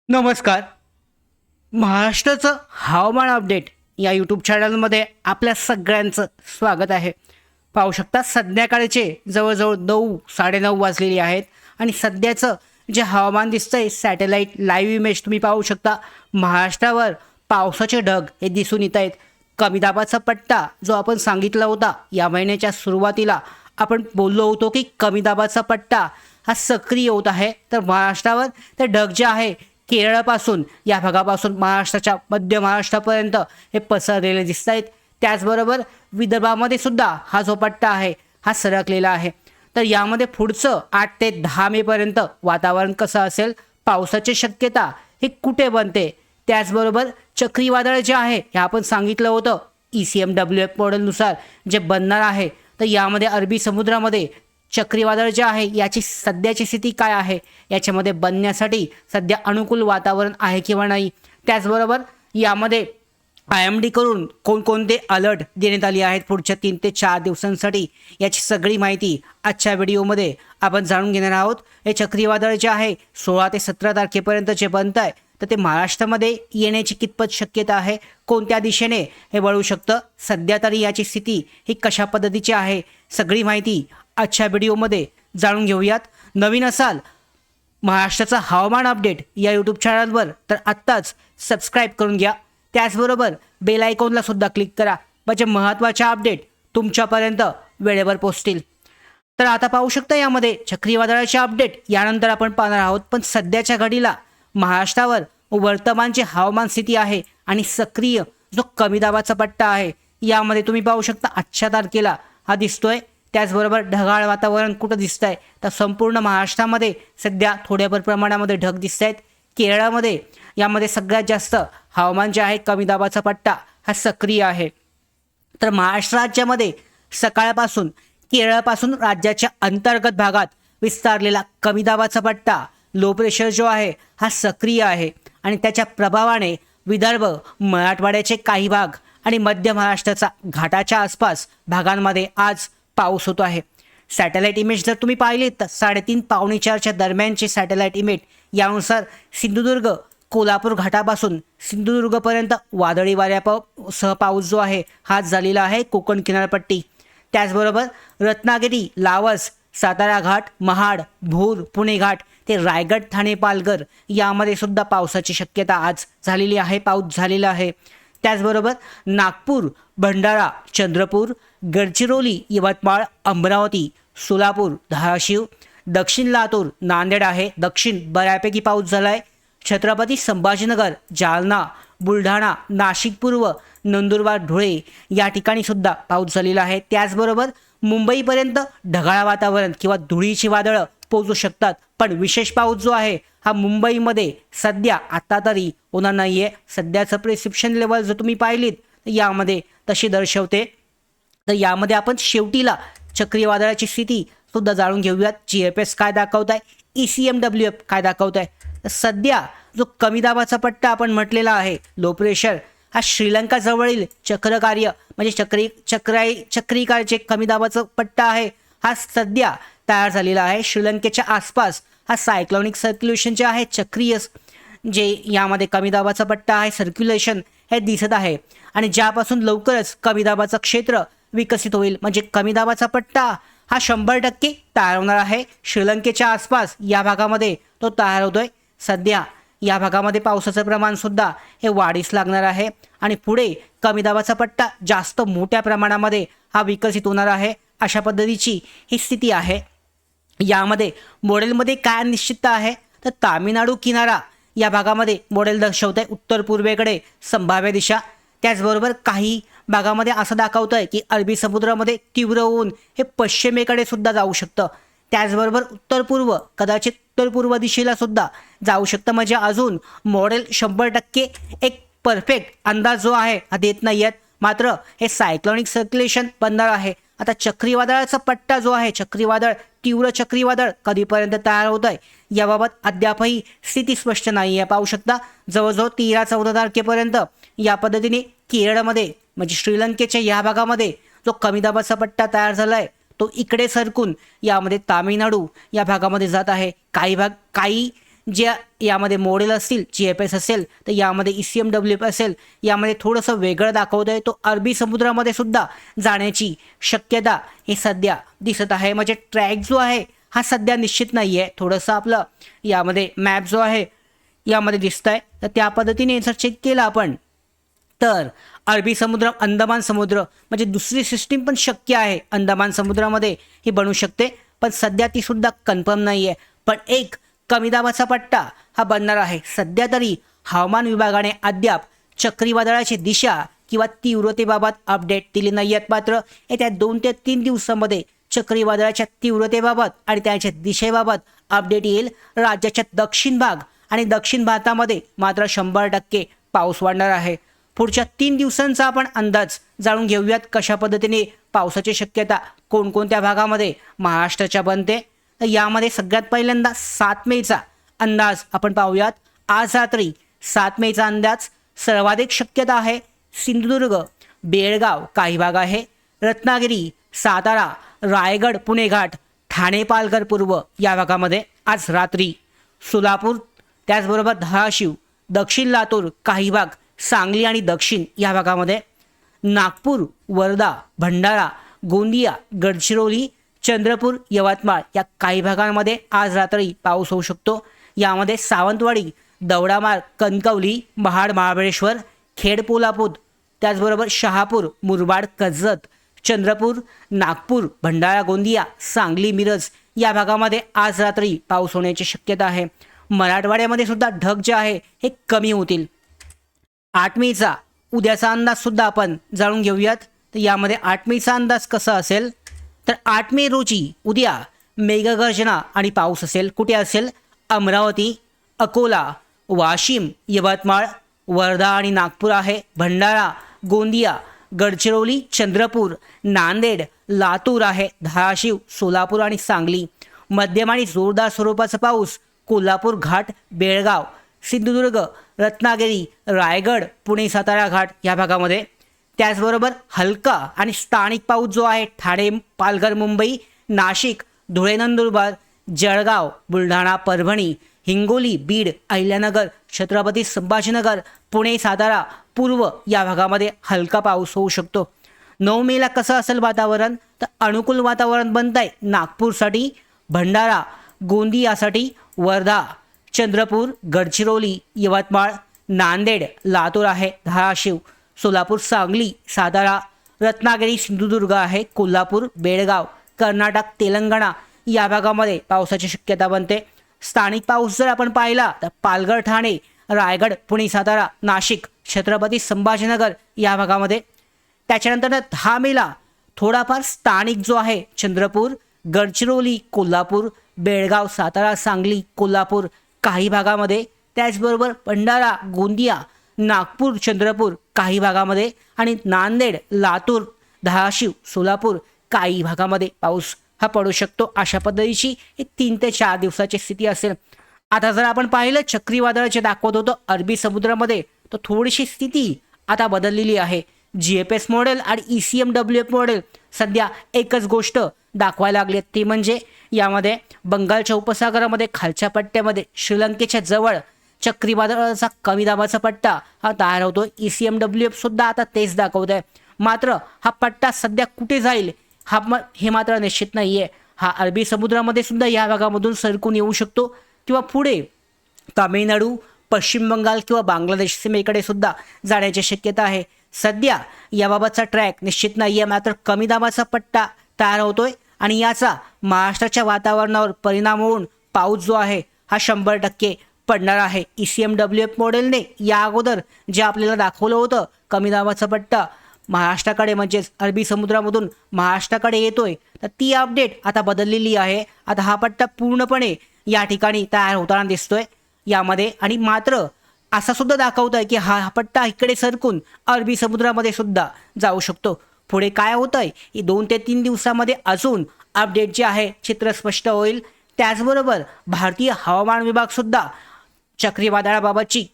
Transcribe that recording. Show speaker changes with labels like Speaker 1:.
Speaker 1: नमस्कार. महाराष्ट्राचं हवामान अपडेट या यूट्यूब चॅनलमध्ये आपल्या सगळ्यांचं स्वागत आहे. पाहू शकता संध्याकाळचे जवळजवळ 9:30 वाजलेली आहेत आणि सध्याचं जे हवामान दिसतंय सॅटेलाईट लाईव्ह इमेज तुम्ही पाहू शकता. महाराष्ट्रावर पावसाचे ढग हे दिसून येत आहेत. कमी दाबाचा पट्टा जो आपण सांगितला होता या महिन्याच्या सुरुवातीला आपण बोललो होतो की कमी दाबाचा पट्टा हा सक्रिय होत आहे. तर महाराष्ट्रावर ते ढग जे आहे केरळपासून या भागापासून महाराष्ट्राच्या मध्य महाराष्ट्रापर्यंत हे पसरलेले दिसत आहेत. त्याचबरोबर विदर्भामध्ये सुद्धा हा जो पट्टा आहे हा सरकलेला आहे. तर यामध्ये पुढचं 8 ते 10 मेपर्यंत वातावरण कसं असेल, पावसाची शक्यता ही कुठे बनते, त्याचबरोबर चक्रीवादळ जे आहे हे आपण सांगितलं होतं ECMWF मॉडेलनुसार जे बनणार आहे. तर यामध्ये अरबी समुद्रामध्ये चक्रीवादळ जे आहे याची सध्याची स्थिती काय आहे, याच्यामध्ये बनण्यासाठी सध्या अनुकूल वातावरण आहे किंवा नाही, त्याचबरोबर यामध्ये IMD करून कोणकोणते अलर्ट देण्यात आले आहेत पुढच्या 3 ते 4 दिवसांसाठी, याची सगळी माहिती आजच्या व्हिडिओमध्ये आपण जाणून घेणार आहोत. हे चक्रीवादळ जे आहे 16 ते 17 तारखेपर्यंत जे बनत आहे तर ते महाराष्ट्रामध्ये येण्याची कितपत शक्यता आहे, कोणत्या दिशेने हे वळू शकतं, सध्या तरी याची स्थिती ही कशा पद्धतीची आहे, सगळी माहिती आजच्या व्हिडिओमध्ये जाणून घेऊयात. नवीन असाल महाराष्ट्राचा हवामान अपडेट या यूट्यूब चॅनलवर तर आत्ताच सबस्क्राईब करून घ्या. त्याचबरोबर बेल आयकॉनला सुद्धा क्लिक करा म्हणजे महत्त्वाच्या अपडेट तुमच्यापर्यंत वेळेवर पोहोचतील. तर आता पाहू शकता यामध्ये चक्रीवादळाचे अपडेट यानंतर आपण पाहणार आहोत. पण सध्याच्या घडीला महाराष्ट्रावर वर्तमानची हवामान स्थिती आहे आणि सक्रिय जो कमी दाबाचा पट्टा आहे यामध्ये तुम्ही पाहू शकता आजच्या तारखेला हा दिसतोय. त्याचबरोबर ढगाळ वातावरण कुठं दिसत आहे तर संपूर्ण महाराष्ट्रामध्ये सध्या थोड्याफार प्रमाणामध्ये ढग दिसत आहेत. केरळामध्ये यामध्ये सगळ्यात जास्त हवामान जे आहे कमी दाबाचा पट्टा हा सक्रिय आहे. तर महाराष्ट्र राज्यामध्ये सकाळपासून केरळपासून राज्याच्या अंतर्गत भागात विस्तारलेला कमी दाबाचा पट्टा लो प्रेशर जो आहे हा सक्रिय आहे आणि त्याच्या प्रभावाने विदर्भ, मराठवाड्याचे काही भाग आणि मध्य महाराष्ट्राचा घाटाच्या आसपास भागांमध्ये आज पाऊस होतो आहे. सॅटेलाईट इमेज जर तुम्ही पाहिली तर 3:30 पावणे 4च्या दरम्यानचे सॅटेलाईट इमेज यानुसार सिंधुदुर्ग कोल्हापूर घाटापासून सिंधुदुर्गपर्यंत वादळी वाऱ्यासह पाऊस जो आहे हाच झालेला आहे कोकण किनारपट्टी. त्याचबरोबर रत्नागिरी, लावस, सातारा घाट, महाड, भूर, पुणे घाट ते रायगड, ठाणे, पालघर यामध्ये सुद्धा पावसाची शक्यता आज झालेली आहे, पाऊस झालेला आहे. त्याचबरोबर नागपूर, भंडारा, चंद्रपूर, गडचिरोली, यवतमाळ, अमरावती, सोलापूर, धाराशिव, दक्षिण लातूर, नांदेड आहे दक्षिण बऱ्यापैकी पाऊस झाला आहे. छत्रपती संभाजीनगर, जालना, बुलढाणा, नाशिक पूर्व, नंदुरबार, धुळे या ठिकाणी सुद्धा पाऊस झालेला आहे. त्याचबरोबर मुंबईपर्यंत ढगाळ वातावरण किंवा धुळीची वादळं पोहोचू शकतात, पण विशेष पाऊस जो आहे हा मुंबईमध्ये सध्या आता तरी होणार नाही आहे. सध्याचं प्रिस्क्रिप्शन लेवल जर तुम्ही पाहिलीत यामध्ये तशी दर्शवते. तर यामध्ये आपण शेवटीला चक्रीवादळाची स्थिती सुद्धा जाणून घेऊयात. GFS काय दाखवत आहे, ECMWF काय दाखवत आहे. सध्या जो कमी दाबाचा पट्टा आपण म्हटलेला आहे लो प्रेशर हा श्रीलंका जवळील चक्रकार्य म्हणजे चक्रीकारचे कमी दाबाचा पट्टा आहे हा सध्या तयार झालेला आहे. श्रीलंकेच्या आसपास हा सायक्लॉनिक सर्क्युलेशन जे आहे चक्रीय जे यामध्ये कमी दाबाचा पट्टा आहे सर्क्युलेशन हे दिसत आहे आणि ज्यापासून लवकरच कमी दाबाचं क्षेत्र विकसित होईल म्हणजे कमी दाबाचा पट्टा हा 100% तयार होणार आहे. श्रीलंकेच्या आसपास या भागामध्ये तो तयार होतोय. सध्या या भागामध्ये पावसाचं प्रमाण सुद्धा हे वाढीस लागणार आहे आणि पुढे कमी दाबाचा पट्टा जास्त मोठ्या प्रमाणामध्ये हा विकसित होणार आहे. अशा पद्धतीची ही स्थिती आहे. यामध्ये मॉडेलमध्ये काय निश्चितता आहे तर तामिळनाडू किनारा या भागामध्ये मॉडेल दर्शवत आहे उत्तर पूर्वेकडे संभाव्य दिशा. त्याचबरोबर काही भागामध्ये असं दाखवतं आहे की अरबी समुद्रामध्ये तीव्र होऊन हे पश्चिमेकडे सुद्धा जाऊ शकतं. त्याचबरोबर उत्तर पूर्व कदाचित उत्तर पूर्व दिशेला सुद्धा जाऊ शकतं. म्हणजे अजून मॉडेल 100% एक परफेक्ट अंदाज जो आहे हा देत नाही आहेत. मात्र हे सायक्लॉनिक सर्क्युलेशन बनणार आहे. आता चक्रीवादळाचा पट्टा जो आहे चक्रीवादळ तीव्र चक्रीवादळ कधीपर्यंत तयार होत आहे याबाबत अद्यापही स्थिती स्पष्ट नाही आहे. पाहू शकता जवळजवळ 13-14 तारखेपर्यंत या पद्धतीने केरळमध्ये म्हणजे श्रीलंकेच्या या भागामध्ये जो कमी दाबाचा पट्टा तयार झाला आहे तो इकडे सरकून यामध्ये तामिळनाडू या भागामध्ये जात आहे. काही जे यामध्ये मॉडेल असतील, GFS असेल तर यामध्ये ECMWF असेल, यामध्ये थोडंसं वेगळं दाखवत आहे. तो अरबी समुद्रामध्ये सुद्धा जाण्याची शक्यता हे सध्या दिसत आहे. म्हणजे ट्रॅक जो आहे हा सध्या निश्चित नाही आहे. थोडंसं आपलं यामध्ये मॅप जो आहे यामध्ये दिसत आहे. तर त्या पद्धतीने जर चेक केलं आपण तर अरबी समुद्र, अंदमान समुद्र म्हणजे दुसरी सिस्टीम पण शक्य आहे. अंदमान समुद्रामध्ये ही बनू शकते, पण सध्या ती सुद्धा कन्फर्म नाही आहे. पण एक कमी दाबाचा पट्टा हा बनणार आहे. सध्या तरी हवामान विभागाने अद्याप चक्रीवादळाची दिशा किंवा तीव्रतेबाबत अपडेट दिली नाही आहेत. मात्र येत्या 2 ते 3 दिवसांमध्ये चक्रीवादळाच्या तीव्रतेबाबत आणि त्याच्या दिशेबाबत अपडेट येईल. राज्याच्या दक्षिण भाग आणि दक्षिण भारतामध्ये मात्र 100% पाऊस वाढणार आहे. पुढच्या 3 दिवसांचा आपण अंदाज जाणून घेऊयात. कशा पद्धतीने पावसाची शक्यता कोणकोणत्या भागामध्ये महाराष्ट्राच्या बनते. तर यामध्ये सगळ्यात पहिल्यांदा 7 मेचा अंदाज आपण पाहूयात. आज रात्री 7 मेचा अंदाज सर्वाधिक शक्यता आहे सिंधुदुर्ग, बेळगाव काही भाग आहे, रत्नागिरी, सातारा, रायगड, पुणे घाट, ठाणे, पालघर पूर्व या भागामध्ये आज रात्री, सोलापूर त्याचबरोबर धाराशिव, दक्षिण लातूर काही भाग, सांगली आणि दक्षिण या भागामध्ये, नागपूर, वर्धा, भंडारा, गोंदिया, गडचिरोली, चंद्रपूर, यवतमाळ या काही भागांमध्ये आज रात्री पाऊस होऊ शकतो. यामध्ये सावंतवाडी, दौडामार्ग, कणकवली, महाड, महाबळेश्वर, खेड, पोलापूर त्याचबरोबर शहापूर, मुरबाड, कर्जत, चंद्रपूर, नागपूर, भंडारा, गोंदिया, सांगली, मिरज या भागामध्ये आज रात्री पाऊस होण्याची शक्यता आहे. मराठवाड्यामध्ये सुद्धा ढग जे आहे हे कमी होतील. 8 मेचा उद्याचा अंदाज सुद्धा आपण जाणून घेऊयात. तर यामध्ये 8 मेचा अंदाज कसा असेल तर 8 मे रोजी उद्या मेघगर्जना आणि पाऊस असेल. कुठे असेल? अमरावती, अकोला, वाशिम, यवतमाळ, वर्धा आणि नागपूर आहे, भंडारा, गोंदिया, गडचिरोली, चंद्रपूर, नांदेड, लातूर आहे, धाराशिव, सोलापूर आणि सांगली. मध्यम आणि जोरदार स्वरूपाचा पाऊस कोल्हापूर घाट, बेळगाव, सिंधुदुर्ग, रत्नागिरी, रायगड, पुणे, सातारा घाट या भागामध्ये. त्याचबरोबर हलका आणि स्थानिक पाऊस जो आहे ठाणे, पालघर, मुंबई, नाशिक, धुळे, नंदुरबार, जळगाव, बुलढाणा, परभणी, हिंगोली, बीड, अहिल्यानगर, छत्रपती संभाजीनगर, पुणे, सातारा पूर्व या भागामध्ये हलका पाऊस होऊ शकतो. 9 मेला कसं असेल वातावरण तर अनुकूल वातावरण बनत आहे नागपूरसाठी, भंडारा, गोंदियासाठी, वर्धा, चंद्रपूर, गडचिरोली, यवतमाळ, नांदेड, लातूर आहे, धाराशिव, सोलापूर, सांगली, सातारा, रत्नागिरी, सिंधुदुर्ग आहे, कोल्हापूर, बेळगाव, कर्नाटक, तेलंगणा या भागामध्ये पावसाची शक्यता बनते. स्थानिक पाऊस जर आपण पाहिला तर पालघर, ठाणे, रायगड, पुणे, सातारा, नाशिक, छत्रपती संभाजीनगर या भागामध्ये. त्याच्यानंतर 10 मेला थोडाफार स्थानिक जो आहे चंद्रपूर, गडचिरोली, कोल्हापूर, बेळगाव, सातारा, सांगली, कोल्हापूर काही भागामध्ये, त्याचबरोबर भंडारा, गोंदिया, नागपूर, चंद्रपूर काही भागामध्ये आणि नांदेड, लातूर, धाराशिव, सोलापूर काही भागामध्ये पाऊस हा पडू शकतो. अशा पद्धतीची एक 3 ते 4 दिवसाची स्थिती असेल. आता जर आपण पाहिलं चक्रीवादळाचे दाखवत होतं अरबी समुद्रामध्ये, तर थोडीशी स्थिती आता बदललेली आहे. GFS मॉडेल आणि ECMWF मॉडेल सध्या एकच गोष्ट दाखवायला लागली, ती म्हणजे यामध्ये बंगालच्या उपसागरामध्ये खालच्या पट्ट्यामध्ये श्रीलंकेच्या जवळ चक्रीवादळाचा कमी दाबाचा पट्टा हा तयार होतो. ECMWF सुद्धा आता तेच दाखवत आहे. मात्र हा पट्टा सध्या कुठे जाईल हे मात्र निश्चित नाही आहे. हा अरबी समुद्रामध्ये सुद्धा या भागामधून सरकून येऊ शकतो किंवा पुढे तामिळनाडू, पश्चिम बंगाल किंवा बांगलादेश सीमेकडे सुद्धा जाण्याची शक्यता आहे. सध्या याबाबतचा ट्रॅक निश्चित नाही आहे. मात्र कमी दाबाचा पट्टा तयार होतोय आणि याचा महाराष्ट्राच्या वातावरणावर परिणाम होऊन पाऊस जो आहे हा 100% पडणार आहे. ECMWF मॉडेलने या अगोदर जे आपल्याला दाखवलं होतं कमी दाबाचा पट्टा महाराष्ट्राकडे म्हणजेच अरबी समुद्रामधून महाराष्ट्राकडे येतोय, तर ती अपडेट आता बदललेली आहे. आता हा पट्टा पूर्णपणे या ठिकाणी तयार होताना दिसतोय यामध्ये. आणि मात्र असा सुद्धा दाखवत आहे की हा पट्टा इकडे सरकून अरबी समुद्रामध्ये सुद्धा जाऊ शकतो. पुढे काय होत आहे 2 ते 3 दिवसामध्ये अजून अपडेट जे आहे चित्र स्पष्ट होईल. त्याचबरोबर भारतीय हवामान विभाग सुद्धा चक्रीवादळाबाबतची